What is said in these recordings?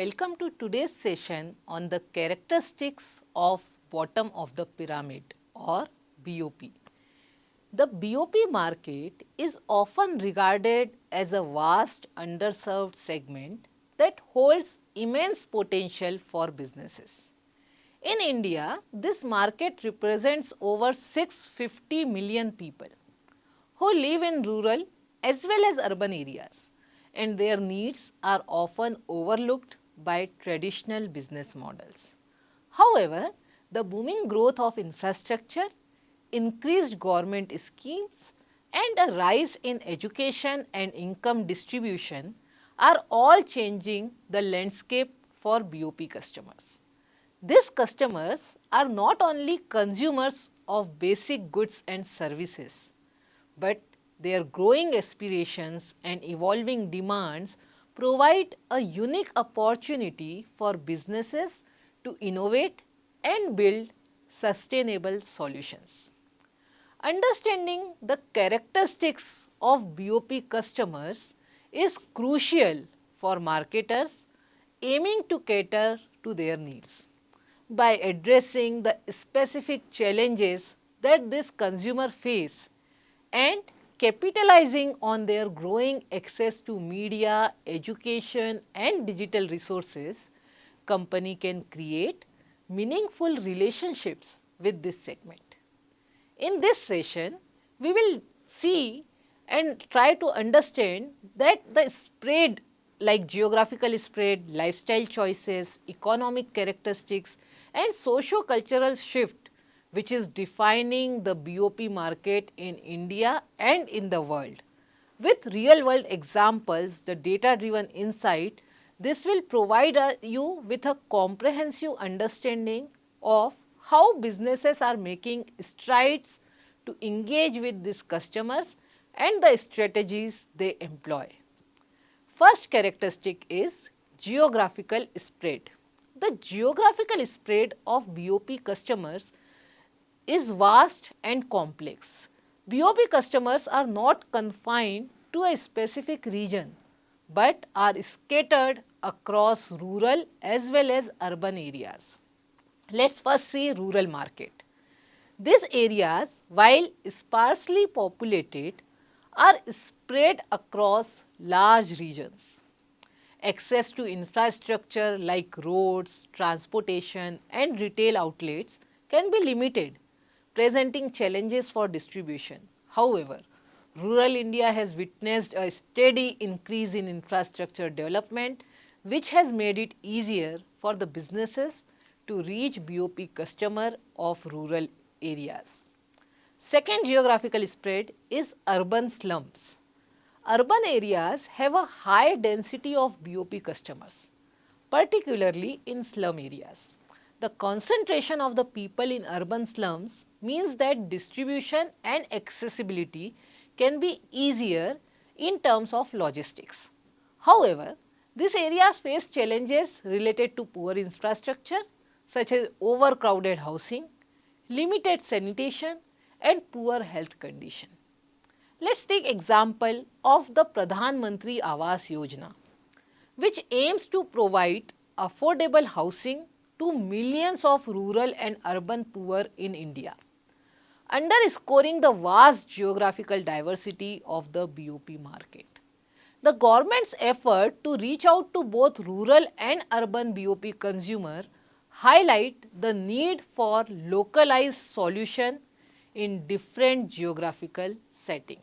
Welcome to today's session on the characteristics of bottom of the pyramid or BOP. The BOP market is often regarded as a vast underserved segment that holds immense potential for businesses. In India, this market represents over 650 million people who live in rural as well as urban areas, and their needs are often overlooked by traditional business models. However, the booming growth of infrastructure, increased government schemes, and a rise in education and income distribution are all changing the landscape for BOP customers. These customers are not only consumers of basic goods and services, but their growing aspirations and evolving demands provide a unique opportunity for businesses to innovate and build sustainable solutions. Understanding the characteristics of BOP customers is crucial for marketers aiming to cater to their needs. By addressing the specific challenges that this consumer face and capitalizing on their growing access to media, education and digital resources, company can create meaningful relationships with this segment. In this session, we will see and try to understand that the spread like geographical spread, lifestyle choices, economic characteristics and socio-cultural shift which is defining the BOP market in India and in the world. With real world examples, the data driven insight, this will provide you with a comprehensive understanding of how businesses are making strides to engage with these customers and the strategies they employ. First characteristic is geographical spread. The geographical spread of BOP customers is vast and complex. BOP customers are not confined to a specific region, but are scattered across rural as well as urban areas. Let us first see rural market. These areas, while sparsely populated, are spread across large regions. Access to infrastructure like roads, transportation and retail outlets can be limited, presenting challenges for distribution. However, rural India has witnessed a steady increase in infrastructure development, which has made it easier for the businesses to reach BOP customer of rural areas. Second geographical spread is urban slums. Urban areas have a high density of BOP customers, particularly in slum areas. The concentration of the people in urban slums means that distribution and accessibility can be easier in terms of logistics. However, these areas face challenges related to poor infrastructure such as overcrowded housing, limited sanitation and poor health condition. Let us take example of the Pradhan Mantri Awas Yojana, which aims to provide affordable housing to millions of rural and urban poor in India, underscoring the vast geographical diversity of the BOP market. The government's effort to reach out to both rural and urban BOP consumer highlight the need for localized solution in different geographical setting.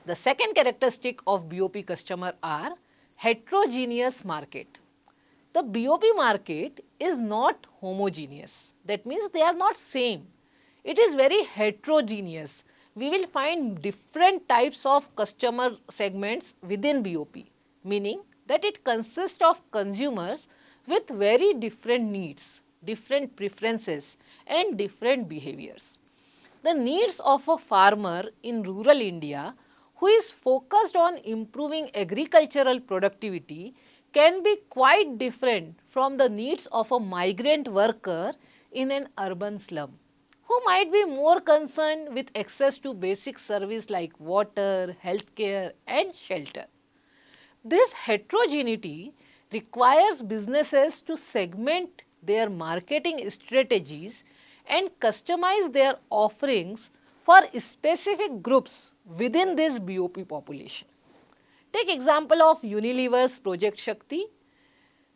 The second characteristic of BOP customer are heterogeneous market. The BOP market is not homogeneous. That means they are not same. It is very heterogeneous. We will find different types of customer segments within BOP, meaning that it consists of consumers with very different needs, different preferences and different behaviors. The needs of a farmer in rural India who is focused on improving agricultural productivity can be quite different from the needs of a migrant worker in an urban slum, who might be more concerned with access to basic service like water, healthcare and shelter. This heterogeneity requires businesses to segment their marketing strategies and customize their offerings for specific groups within this BOP population. Take example of Unilever's Project Shakti.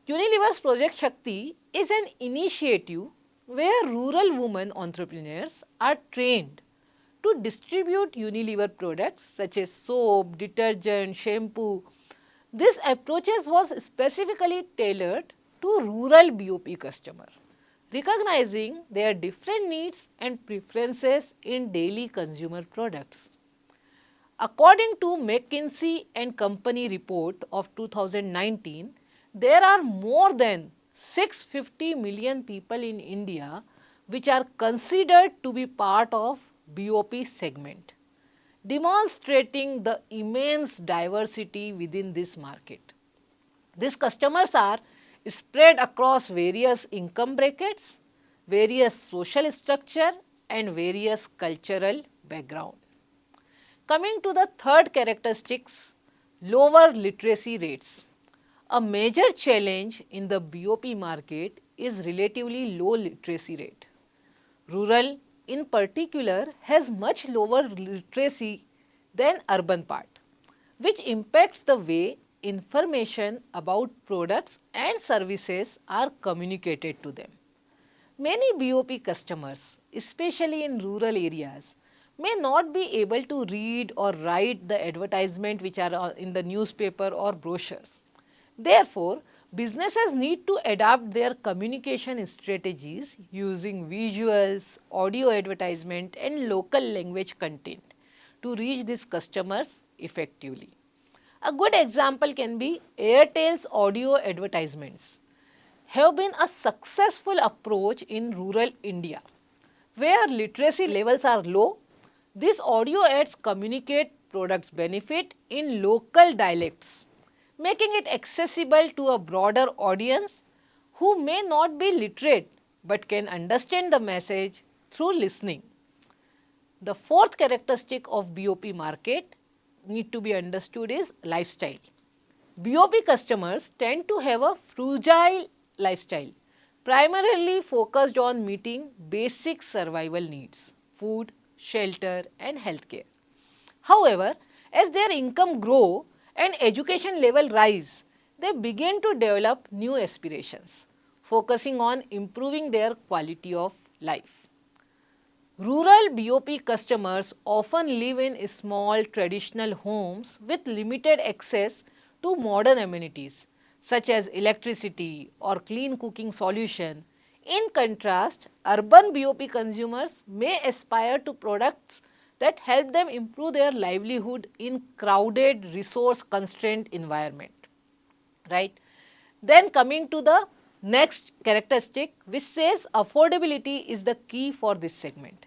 Unilever's Project Shakti is an initiative where rural women entrepreneurs are trained to distribute Unilever products such as soap, detergent, shampoo. This approaches was specifically tailored to rural BOP customer, recognizing their different needs and preferences in daily consumer products. According to McKinsey and Company report of 2019, there are more than 650 million people in India which are considered to be part of BOP segment, demonstrating the immense diversity within this market. These customers are spread across various income brackets, various social structure and various cultural background. Coming to the third characteristics, lower literacy rates. A major challenge in the BOP market is relatively low literacy rate. Rural in particular has much lower literacy than urban part, which impacts the way information about products and services are communicated to them. Many BOP customers, especially in rural areas, may not be able to read or write the advertisement which are in the newspaper or brochures. Therefore, businesses need to adapt their communication strategies using visuals, audio advertisement and local language content to reach these customers effectively. A good example can be Airtel's audio advertisements have been a successful approach in rural India. Where literacy levels are low, these audio ads communicate products benefit in local dialects, making it accessible to a broader audience who may not be literate but can understand the message through listening. The fourth characteristic of BOP market need to be understood is lifestyle. BOP customers tend to have a frugal lifestyle, primarily focused on meeting basic survival needs, food, shelter and healthcare. However, as their income grow and education level rise, they begin to develop new aspirations, focusing on improving their quality of life. Rural BOP customers often live in small traditional homes with limited access to modern amenities such as electricity or clean cooking solution. In contrast, urban BOP consumers may aspire to products that help them improve their livelihood in crowded, resource-constrained environment, right? Then coming to the next characteristic which says affordability is the key for this segment.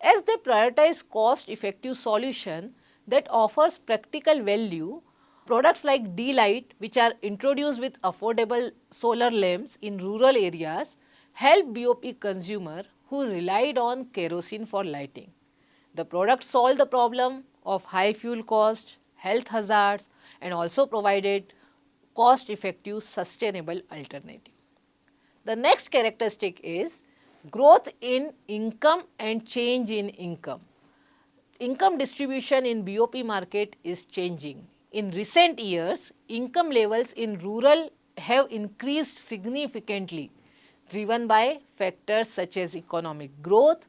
As they prioritize cost-effective solution that offers practical value, products like D-Light which are introduced with affordable solar lamps in rural areas help BOP consumer who relied on kerosene for lighting. The product solved the problem of high fuel cost, health hazards and also provided cost-effective sustainable alternative. The next characteristic is growth in income and change in income. Income distribution in BOP market is changing. In recent years, income levels in rural have increased significantly, driven by factors such as economic growth,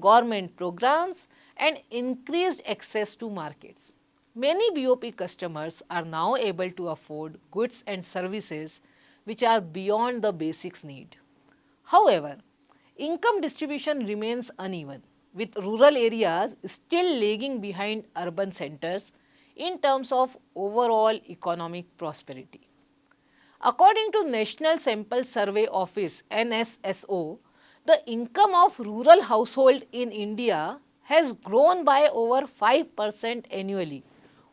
government programs and increased access to markets. Many BOP customers are now able to afford goods and services which are beyond the basics need. However, income distribution remains uneven, with rural areas still lagging behind urban centers in terms of overall economic prosperity. According to National Sample Survey Office NSSO, the income of rural household in India has grown by over 5% annually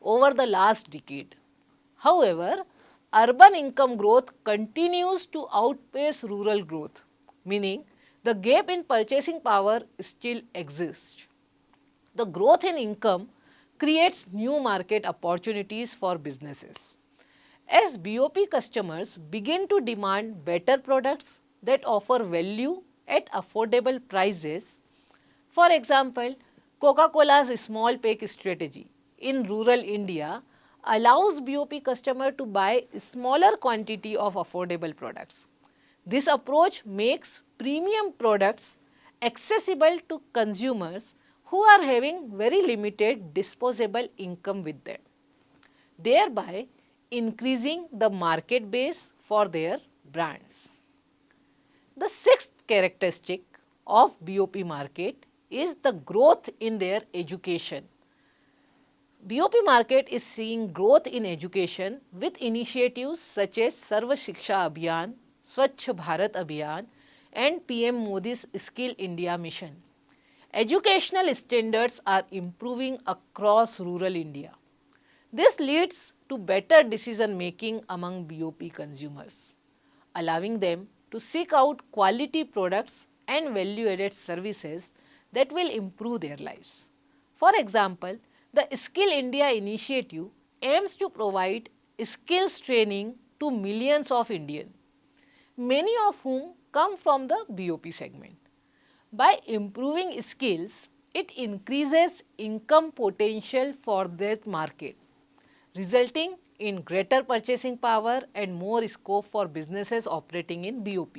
over the last decade. However, urban income growth continues to outpace rural growth, meaning the gap in purchasing power still exists. The growth in income creates new market opportunities for businesses. As BOP customers begin to demand better products that offer value at affordable prices, for example, Coca-Cola's small pack strategy in rural India allows BOP customer to buy smaller quantity of affordable products. This approach makes premium products accessible to consumers who are having very limited disposable income with them, thereby increasing the market base for their brands. The sixth characteristic of BOP market is the growth in their education. BOP market is seeing growth in education with initiatives such as Sarva Shiksha Abhiyan, Swachh Bharat Abhiyan and PM Modi's Skill India mission. Educational standards are improving across rural India. This leads to better decision making among BOP consumers, allowing them to seek out quality products and value added services that will improve their lives. For example, the Skill India initiative aims to provide skills training to millions of Indians, many of whom come from the BOP segment. By improving skills, it increases income potential for that market, resulting in greater purchasing power and more scope for businesses operating in BOP.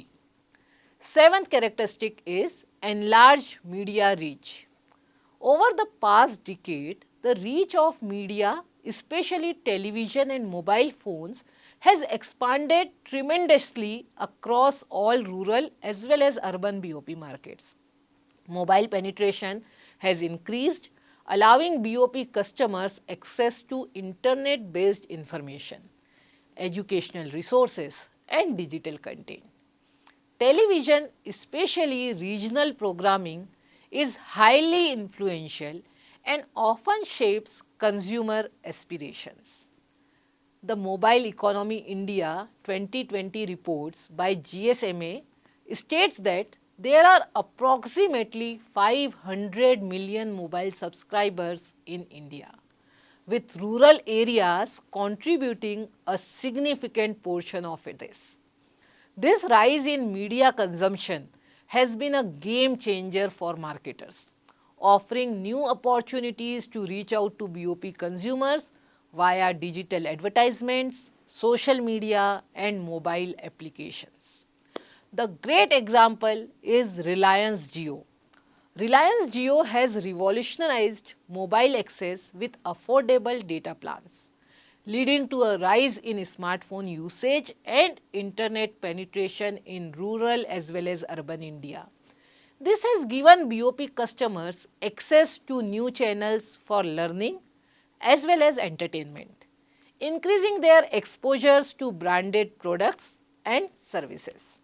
Seventh characteristic is enlarged media reach. Over the past decade, the reach of media, especially television and mobile phones, has expanded tremendously across all rural as well as urban BOP markets. Mobile penetration has increased, allowing BOP customers access to internet-based information, educational resources and digital content. Television, especially regional programming, is highly influential and often shapes consumer aspirations. The Mobile Economy India 2020 reports by GSMA states that there are approximately 500 million mobile subscribers in India, with rural areas contributing a significant portion of this. This rise in media consumption has been a game changer for marketers, offering new opportunities to reach out to BOP consumers via digital advertisements, social media and mobile applications. The great example is Reliance Jio. Reliance Jio has revolutionized mobile access with affordable data plans, leading to a rise in smartphone usage and internet penetration in rural as well as urban India. This has given BOP customers access to new channels for learning as well as entertainment, increasing their exposures to branded products and services.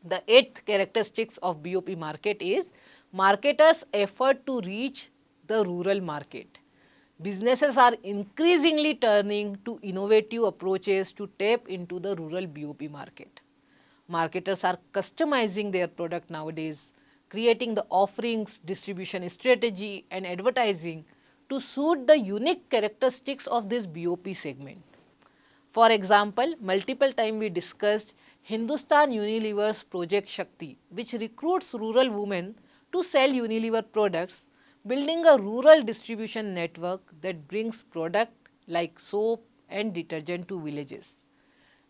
The eighth characteristics of BOP market is marketers' effort to reach the rural market. Businesses are increasingly turning to innovative approaches to tap into the rural BOP market. Marketers are customizing their product nowadays, creating the offerings, distribution strategy and advertising to suit the unique characteristics of this BOP segment. For example, multiple times we discussed Hindustan Unilever's Project Shakti, which recruits rural women to sell Unilever products, building a rural distribution network that brings product like soap and detergent to villages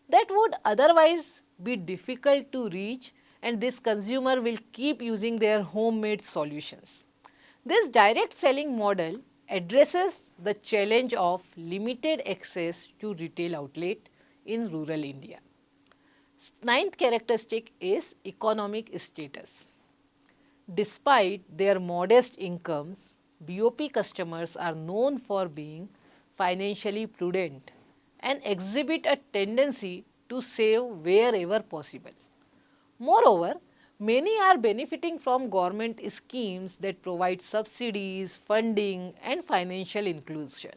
that would otherwise be difficult to reach, and this consumer will keep using their homemade solutions. This direct selling model addresses the challenge of limited access to retail outlet in rural India. Ninth characteristic is economic status. Despite their modest incomes, BOP customers are known for being financially prudent and exhibit a tendency to save wherever possible. Moreover, many are benefiting from government schemes that provide subsidies, funding and financial inclusion.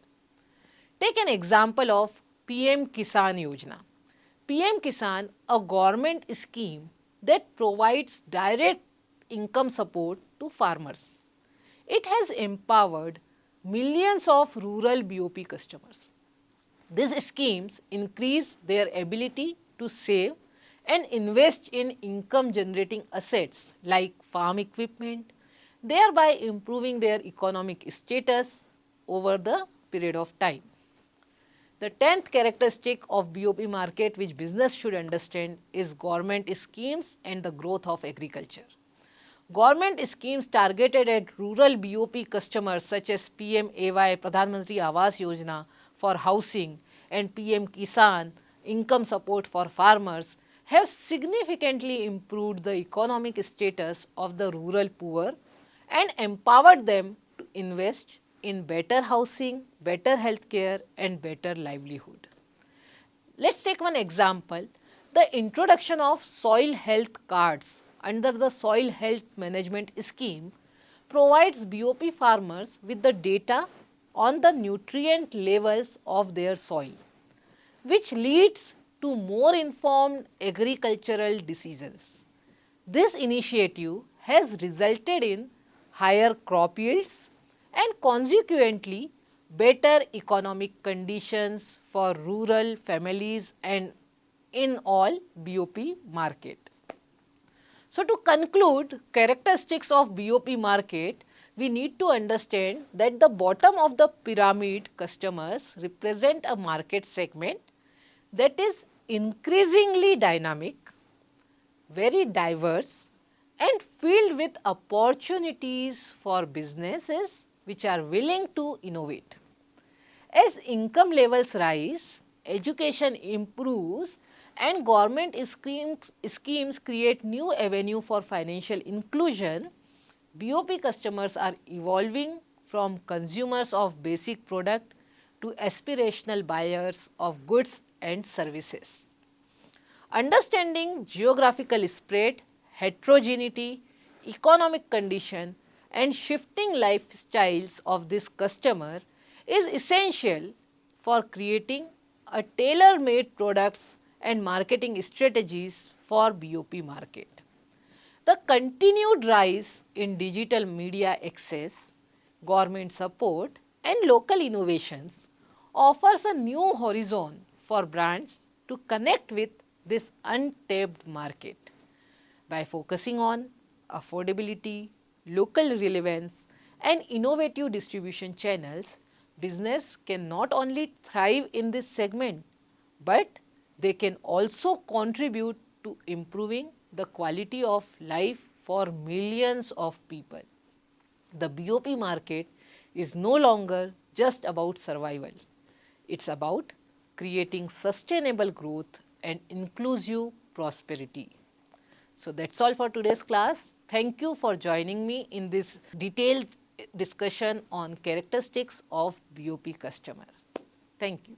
Take an example of PM Kisan Yojana. PM Kisan, a government scheme that provides direct income support to farmers. It has empowered millions of rural BOP customers. These schemes increase their ability to save and invest in income generating assets like farm equipment, thereby improving their economic status over the period of time. The 10th characteristic of BOP market which business should understand is government schemes and the growth of agriculture. Government schemes targeted at rural BOP customers such as PM-AY Pradhan Mantri Awas Yojana for housing and PM Kisan income support for farmers have significantly improved the economic status of the rural poor and empowered them to invest in better housing, better healthcare and better livelihood. Let's take one example, the introduction of soil health cards under the soil health management scheme provides BOP farmers with the data on the nutrient levels of their soil, which leads to more informed agricultural decisions. This initiative has resulted in higher crop yields and consequently better economic conditions for rural families and in all BOP market. So, to conclude characteristics of BOP market, we need to understand that the bottom of the pyramid customers represent a market segment that is increasingly dynamic, very diverse and filled with opportunities for businesses which are willing to innovate. As income levels rise, education improves and government schemes create new avenue for financial inclusion, BOP customers are evolving from consumers of basic product to aspirational buyers of goods and services. Understanding geographical spread, heterogeneity, economic condition and shifting lifestyles of this customer is essential for creating a tailor-made products and marketing strategies for BOP market. The continued rise in digital media access, government support and local innovations offers a new horizon for brands to connect with this untapped market. By focusing on affordability, local relevance and innovative distribution channels, business can not only thrive in this segment, but they can also contribute to improving the quality of life for millions of people. The BOP market is no longer just about survival. It's about creating sustainable growth and inclusive prosperity. So that's all for today's class. Thank you for joining me in this detailed discussion on characteristics of BOP customer. Thank you.